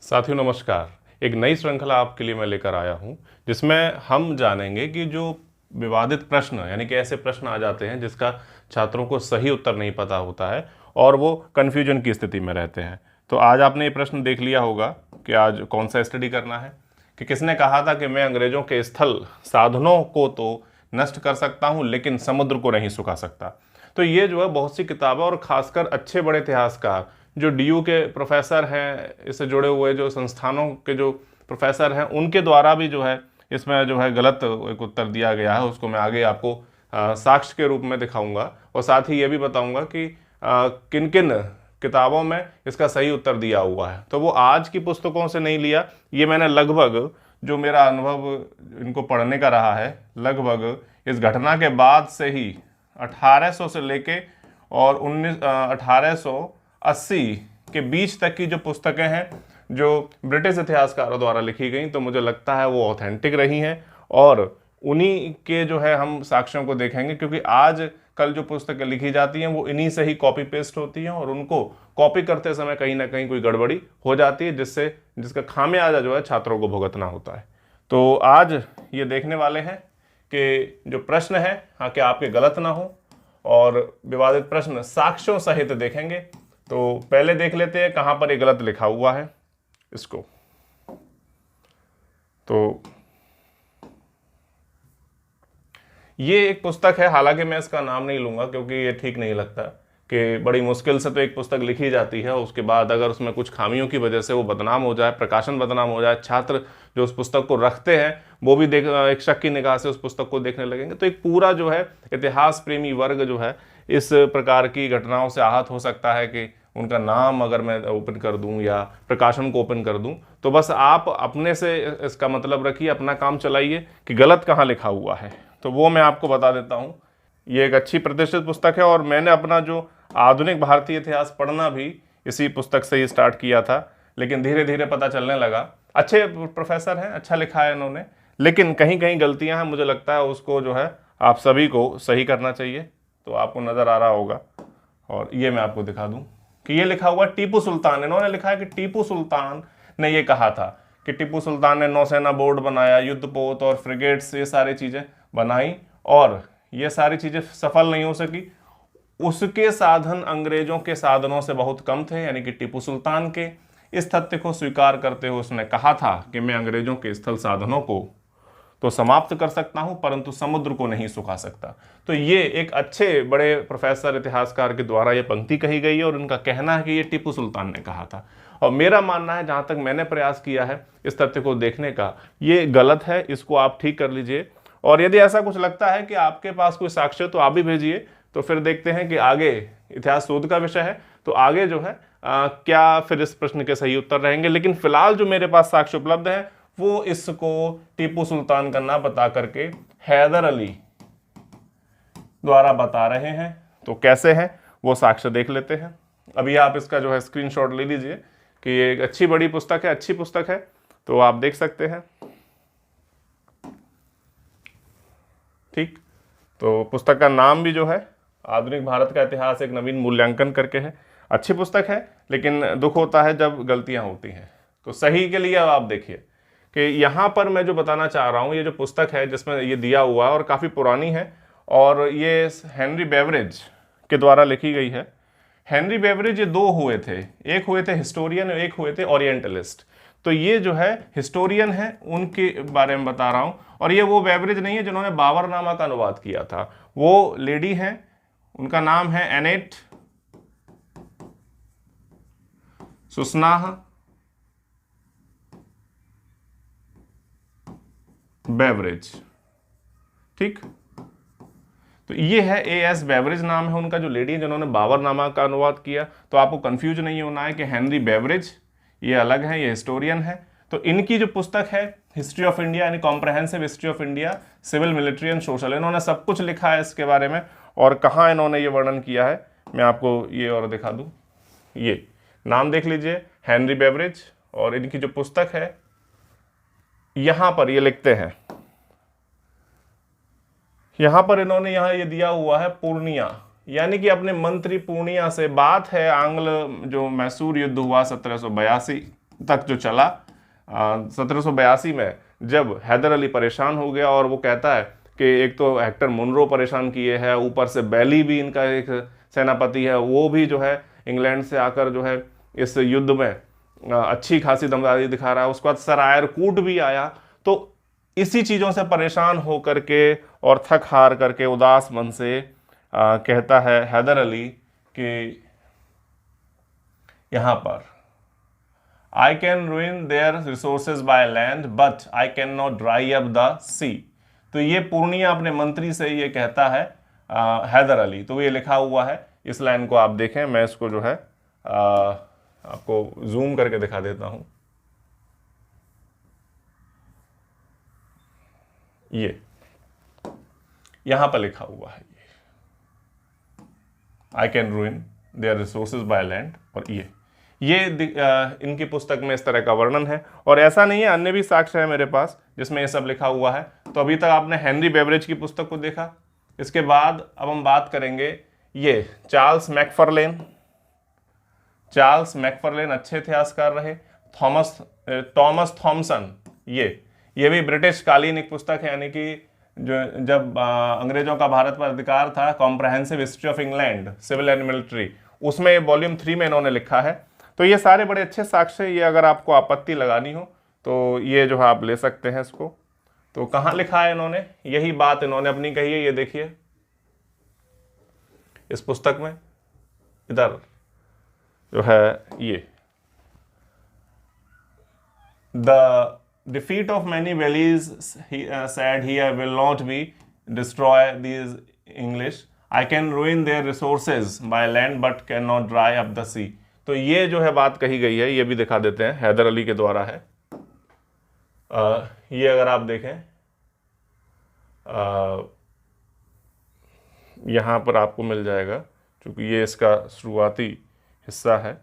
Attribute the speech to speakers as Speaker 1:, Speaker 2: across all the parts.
Speaker 1: साथियों नमस्कार। एक नई श्रृंखला आपके लिए मैं लेकर आया हूं जिसमें हम जानेंगे कि जो विवादित प्रश्न यानी कि ऐसे प्रश्न आ जाते हैं जिसका छात्रों को सही उत्तर नहीं पता होता है और वो कन्फ्यूजन की स्थिति में रहते हैं। तो आज आपने ये प्रश्न देख लिया होगा कि आज कौन सा स्टडी करना है कि किसने कहा था कि मैं अंग्रेजों के स्थल साधनों को तो नष्ट कर सकता हूं लेकिन समुद्र को नहीं सुखा सकता। तो ये जो है बहुत सी किताबें और खासकर अच्छे बड़े इतिहासकार जो डीयू के प्रोफेसर हैं, इससे जुड़े हुए जो संस्थानों के जो प्रोफेसर हैं, उनके द्वारा भी जो है इसमें जो है गलत एक उत्तर दिया गया है। उसको मैं आगे आपको साक्ष्य के रूप में दिखाऊंगा और साथ ही ये भी बताऊंगा कि किन किन किताबों में इसका सही उत्तर दिया हुआ है। तो वो आज की पुस्तकों से नहीं लिया, ये मैंने लगभग जो मेरा अनुभव इनको पढ़ने का रहा है, लगभग इस घटना के बाद से ही 1800 से लेके और 1880 के बीच तक की जो पुस्तकें हैं जो ब्रिटिश इतिहासकारों द्वारा लिखी गई, तो मुझे लगता है वो ऑथेंटिक रही हैं और उन्हीं के जो है हम साक्ष्यों को देखेंगे, क्योंकि आज कल जो पुस्तकें लिखी जाती हैं वो इन्हीं से ही कॉपी पेस्ट होती हैं और उनको कॉपी करते समय कहीं ना कहीं कोई गड़बड़ी हो जाती है जिसका खामियाजा जो है छात्रों को भुगतना होता है। तो आज ये देखने वाले हैं कि जो प्रश्न है हाँ कि आपके गलत ना हो, और विवादित प्रश्न साक्ष्यों सहित देखेंगे। तो पहले देख लेते हैं कहां पर ये गलत लिखा हुआ है इसको। तो ये एक पुस्तक है, हालांकि मैं इसका नाम नहीं लूंगा क्योंकि ये ठीक नहीं लगता कि बड़ी मुश्किल से तो एक पुस्तक लिखी जाती है, उसके बाद अगर उसमें कुछ खामियों की वजह से वो बदनाम हो जाए, प्रकाशन बदनाम हो जाए, छात्र जो उस पुस्तक को रखते हैं वो भी एक शक की निगाह से उस पुस्तक को देखने लगेंगे, तो एक पूरा जो है इतिहास प्रेमी वर्ग जो है इस प्रकार की घटनाओं से आहत हो सकता है कि उनका नाम अगर मैं ओपन कर दूं या प्रकाशन को ओपन कर दूं। तो बस आप अपने से इसका मतलब रखिए, अपना काम चलाइए कि गलत कहाँ लिखा हुआ है। तो वो मैं आपको बता देता हूँ। ये एक अच्छी प्रतिष्ठित पुस्तक है और मैंने अपना जो आधुनिक भारतीय इतिहास पढ़ना भी इसी पुस्तक से ही स्टार्ट किया था, लेकिन धीरे धीरे पता चलने लगा अच्छे प्रोफेसर हैं, अच्छा लिखा है इन्होंने, लेकिन कहीं कहीं गलतियां हैं, मुझे लगता है उसको जो है आप सभी को सही करना चाहिए। तो आपको नज़र आ रहा होगा और ये मैं आपको दिखा दूं कि ये लिखा हुआ टीपू सुल्तान, इन्होंने लिखा है कि टीपू सुल्तान ने ये कहा था कि टीपू सुल्तान ने नौसेना बोर्ड बनाया, युद्धपोत और फ्रिगेट्स ये सारी चीज़ें बनाई और ये सारी चीज़ें सफल नहीं हो सकी। उसके साधन अंग्रेजों के साधनों से बहुत कम थे, यानी कि टीपू सुल्तान के। इस तथ्य को स्वीकार करते हुए उसने कहा था कि मैं अंग्रेजों के स्थल साधनों को तो समाप्त कर सकता हूं परंतु समुद्र को नहीं सुखा सकता। तो ये एक अच्छे बड़े प्रोफेसर इतिहासकार के द्वारा ये पंक्ति कही गई है और उनका कहना है कि ये टीपू सुल्तान ने कहा था। और मेरा मानना है, जहां तक मैंने प्रयास किया है इस तथ्य को देखने का, ये गलत है, इसको आप ठीक कर लीजिए। और यदि ऐसा कुछ लगता है कि आपके पास कोई साक्ष्य तो आप भी भेजिए, तो फिर देखते हैं कि आगे इतिहास शोध का विषय है तो आगे जो है क्या फिर इस प्रश्न के सही उत्तर रहेंगे। लेकिन फिलहाल जो मेरे पास साक्ष्य उपलब्ध है वो इसको टीपू सुल्तान का नाम बता करके हैदर अली द्वारा बता रहे हैं। तो कैसे हैं वो साक्ष्य देख लेते हैं। अभी आप इसका जो है स्क्रीनशॉट ले लीजिए कि ये एक अच्छी बड़ी पुस्तक है, अच्छी पुस्तक है, तो आप देख सकते हैं। ठीक, तो पुस्तक का नाम भी जो है आधुनिक भारत का इतिहास एक नवीन मूल्यांकन करके है। अच्छी पुस्तक है, लेकिन दुख होता है जब गलतियां होती हैं। तो सही के लिए अब आप देखिए कि यहाँ पर मैं जो बताना चाह रहा हूँ, ये जो पुस्तक है जिसमें ये दिया हुआ है और काफ़ी पुरानी है और ये हेनरी बेवरेज के द्वारा लिखी गई है। हेनरी बेवरेज ये दो हुए थे, एक हुए थे हिस्टोरियन और एक हुए थे ओरिएंटलिस्ट। तो ये जो है हिस्टोरियन है, उनके बारे में बता रहा हूँ। और ये वो बेवरेज नहीं है जिन्होंने बाबरनामा का अनुवाद किया था, वो लेडी हैं, उनका नाम है एनेट सुसनाह बेवरेज। ठीक, तो ये है एएस बेवरेज नाम है उनका, जो लेडी है जिन्होंने बाबरनामा का अनुवाद किया। तो आपको कंफ्यूज नहीं होना है कि हेनरी बेवरेज ये अलग है, ये हिस्टोरियन है। तो इनकी जो पुस्तक है हिस्ट्री ऑफ इंडिया यानी comprehensive history of India, civil, military and social, इन्होंने सब कुछ लिखा है इसके बारे में। और कहाँ इन्होंने ये वर्णन किया है मैं आपको ये और दिखा दूँ। ये नाम देख लीजिए, हेनरी बेवरेज, और इनकी जो पुस्तक है यहाँ पर ये लिखते हैं, यहाँ पर इन्होंने यहाँ ये दिया हुआ है पूर्णिया, यानी कि अपने मंत्री पूर्णिया से बात है आंग्ल जो मैसूर युद्ध हुआ 1782 तक जो चला। 1782 में जब हैदर अली परेशान हो गया और वो कहता है कि एक तो हेक्टर मुनरो परेशान किए है, ऊपर से बैली भी इनका एक सेनापति है, वो भी जो है इंग्लैंड से आकर जो है इस युद्ध में अच्छी खासी दमदारी दिखा रहा है। उसके बाद सर आयरकूट भी आया। तो इसी चीज़ों से परेशान होकर के और थक हार करके उदास मन से कहता है हैदर अली कि यहाँ पर I can ruin their resources by land, but I cannot dry up the sea। तो ये पूर्णिया अपने मंत्री से ये कहता है हैदर अली। तो ये लिखा हुआ है, इस लाइन को आप देखें, मैं इसको जो है आपको जूम करके दिखा देता हूं। ये यहां पर लिखा हुआ है, I can ruin their resources by land. और ये इनकी पुस्तक में इस तरह का वर्णन है। और ऐसा नहीं है, अन्य भी साक्ष्य है मेरे पास जिसमें ये सब लिखा हुआ है। तो अभी तक आपने हेनरी बेवरेज की पुस्तक को देखा। इसके बाद अब हम बात करेंगे ये चार्ल्स मैकफर्लेन अच्छे इतिहासकार रहे। टॉमस थॉमसन, ये भी ब्रिटिश कालीन एक पुस्तक है, यानी कि जो जब अंग्रेजों का भारत पर अधिकार था, comprehensive history of England civil and military, उसमें वॉल्यूम 3 में इन्होंने लिखा है। तो ये सारे बड़े अच्छे साक्ष्य, ये अगर आपको आपत्ति लगानी हो तो ये जो है आप ले सकते हैं इसको। तो कहाँ लिखा है इन्होंने, यही बात इन्होंने अपनी कही है, ये देखिए इस पुस्तक में, इधर जो है ये the defeat of many valleys said here will not be destroy these English, I can ruin their resources by land but cannot dry up the sea। तो ये जो है बात कही गई है, ये भी दिखा देते हैं, हैदर अली के द्वारा है। ये अगर आप देखें यहाँ पर आपको मिल जाएगा, क्योंकि ये इसका शुरुआती हिस्सा है।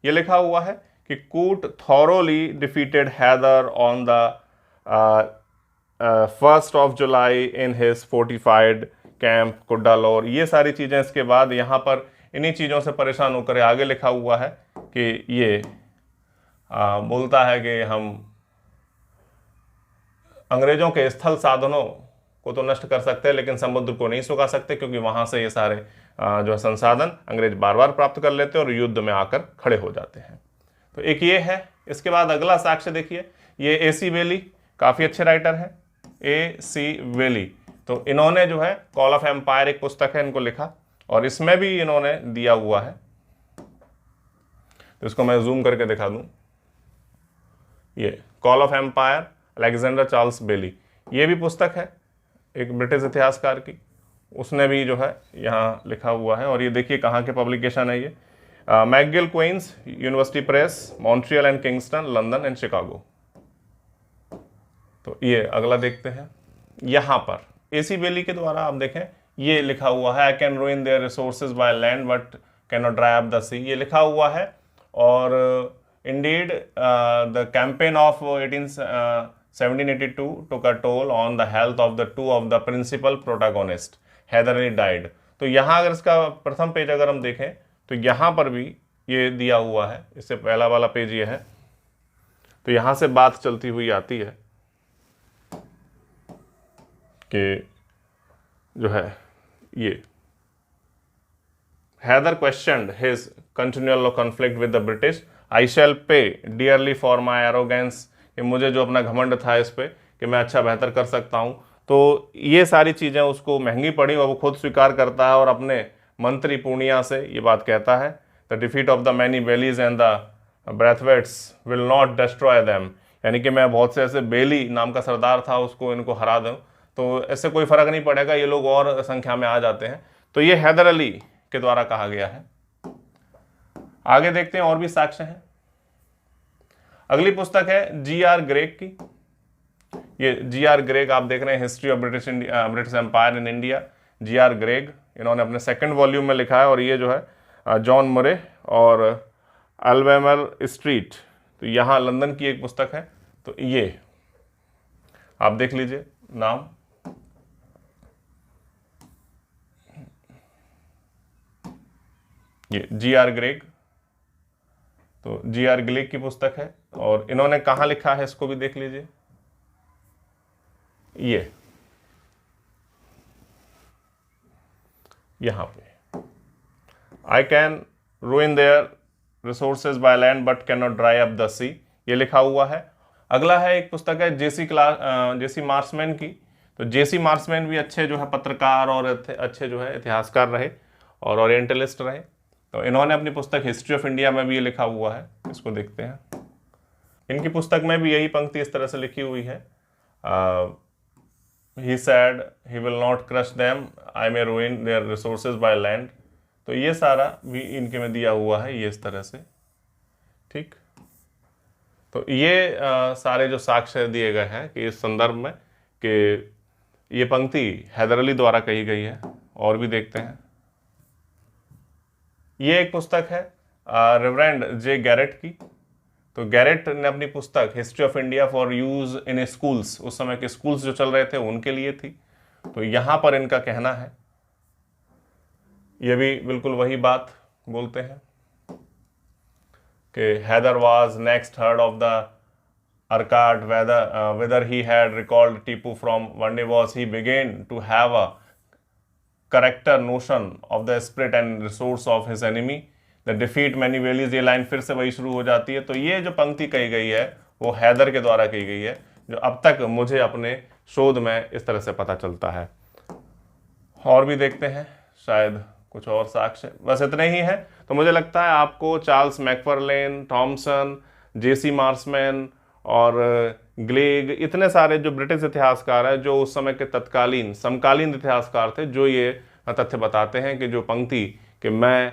Speaker 1: ये लिखा हुआ है कि Coote thoroughly defeated Haidar on the 1 July in his fortified camp Cuddalore. ये सारी चीज़ें इसके बाद यहाँ पर इन्हीं चीज़ों से परेशान होकर आगे लिखा हुआ है कि ये बोलता है कि हम अंग्रेजों के स्थल साधनों को तो नष्ट कर सकते हैं, लेकिन समुद्र को नहीं सुखा सकते, क्योंकि वहाँ से ये सारे जो है संसाधन अंग्रेज बार बार प्राप्त कर लेते हैं और युद्ध में आकर खड़े हो जाते हैं। तो एक ये है। इसके बाद अगला साक्ष्य देखिए, ये AC वेली काफ़ी अच्छे राइटर हैं, AC वेली। तो इन्होंने जो है कॉल ऑफ एम्पायर एक पुस्तक है, इनको लिखा, और इसमें भी इन्होंने दिया हुआ है। तो इसको मैं जूम करके दिखा दूं, ये call of empire Alexander Charles Bailey, ये भी पुस्तक है एक ब्रिटिश इतिहासकार की, उसने भी जो है यहाँ लिखा हुआ है। और ये देखिए कहाँ के पब्लिकेशन है, ये McGill Queen's University Press, Montreal and Kingston, London and Chicago. तो ये अगला देखते हैं, यहाँ पर AC बेली के द्वारा आप देखें ये लिखा हुआ है, I can ruin their resources by land but can not dry up the sea, ये लिखा हुआ है। और indeed the campaign of 1782 took a toll on the health of the two of the principal protagonist, Haidar Ali died. तो यहाँ अगर इसका प्रथम पेज अगर हम देखें तो यहाँ पर भी ये दिया हुआ है, इससे पहला वाला पेज ये है। तो यहाँ से बात चलती हुई आती है कि जो है ये Hyder questioned his continual conflict with the British, I shall pay dearly for my arrogance, कि मुझे जो अपना घमंड था इस पे कि मैं अच्छा बेहतर कर सकता हूँ। तो ये सारी चीज़ें उसको महंगी पड़ी और वो खुद स्वीकार करता है और अपने मंत्री पूर्णिया से ये बात कहता है, the defeat of the many Baillies and the Braithwaites will not destroy them, यानी कि मैं बहुत से ऐसे बेली नाम का सरदार था उसको इनको हरा दूँ तो ऐसे कोई फर्क नहीं पड़ेगा, ये लोग और संख्या में आ जाते हैं। तो ये हैदर अली के द्वारा कहा गया है। आगे देखते हैं और भी साक्ष्य हैं। अगली पुस्तक है GR ग्रेग की। ये GR ग्रेग आप देख रहे हैं, history of British empire in India, GR Gleig, इन्होंने अपने सेकंड वॉल्यूम में लिखा है। और ये जो है जॉन मुरे और अल्वेमर स्ट्रीट, तो यहाँ लंदन की एक पुस्तक है। तो ये आप देख लीजिए नाम, ये GR ग्रेग, तो G.R. गिलिक की पुस्तक है, और इन्होंने कहाँ लिखा है इसको भी देख लीजिए। ये यहां पे, I can ruin their resources by land but cannot dry up the sea, ये लिखा हुआ है। अगला है एक पुस्तक है जेसी मार्समैन की। तो जेसी मार्समैन भी अच्छे जो है पत्रकार और अच्छे जो है इतिहासकार रहे और ओरिएंटलिस्ट रहे। तो इन्होंने अपनी पुस्तक हिस्ट्री ऑफ इंडिया में भी ये लिखा हुआ है, इसको देखते हैं। इनकी पुस्तक में भी यही पंक्ति इस तरह से लिखी हुई है, he said he will not crush them, I may ruin their resources by land। तो ये सारा भी इनके में दिया हुआ है, ये इस तरह से, ठीक। तो ये सारे जो साक्ष्य दिए गए हैं कि इस संदर्भ में कि ये पंक्ति हैदर अली द्वारा कही गई है। और भी देखते हैं, ये एक पुस्तक है रेवरेंड जे गैरेट की। तो गैरेट ने अपनी पुस्तक history of India for use in schools, उस समय के स्कूल्स जो चल रहे थे उनके लिए थी। तो यहां पर इनका कहना है, ये भी बिल्कुल वही बात बोलते हैं कि Hyder was next heard of the Arcot whether he had recalled Tipu from one day was he began to have a correcter notion of the spirit and resource of his enemy the defeat many valleys। ये line फिर से वही शुरू हो जाती है। तो ये जो पंक्ति कही गई है वो हैदर के द्वारा कही गई है, जो अब तक मुझे अपने शोध में इस तरह से पता चलता है। और भी देखते हैं, शायद कुछ और साक्ष्य, बस इतने ही है। तो मुझे लगता है आपको चार्ल्स मैकफार्लेन, थॉमसन, जेसी मार्समैन और ग्लेग, इतने सारे जो ब्रिटिश इतिहासकार हैं जो उस समय के तत्कालीन समकालीन इतिहासकार थे, जो ये तथ्य बताते हैं कि जो पंक्ति कि मैं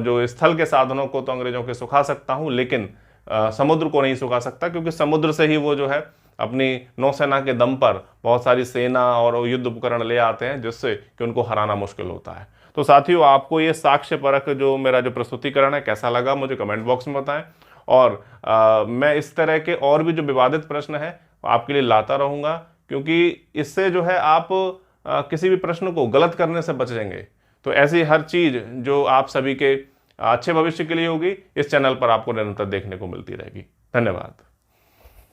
Speaker 1: जो स्थल के साधनों को तो अंग्रेजों के सुखा सकता हूं, लेकिन समुद्र को नहीं सुखा सकता, क्योंकि समुद्र से ही वो जो है अपनी नौसेना के दम पर बहुत सारी सेना और युद्ध उपकरण ले आते हैं, जिससे कि उनको हराना मुश्किल होता है। तो साथियों, आपको ये साक्ष्य परख जो मेरा जो प्रस्तुतिकरण है कैसा लगा मुझे कमेंट बॉक्स में बताएं, और मैं इस तरह के और भी जो विवादित प्रश्न है आपके लिए लाता रहूँगा, क्योंकि इससे जो है आप किसी भी प्रश्न को गलत करने से बच जाएंगे। तो ऐसी हर चीज़ जो आप सभी के अच्छे भविष्य के लिए होगी, इस चैनल पर आपको निरंतर देखने को मिलती रहेगी। धन्यवाद।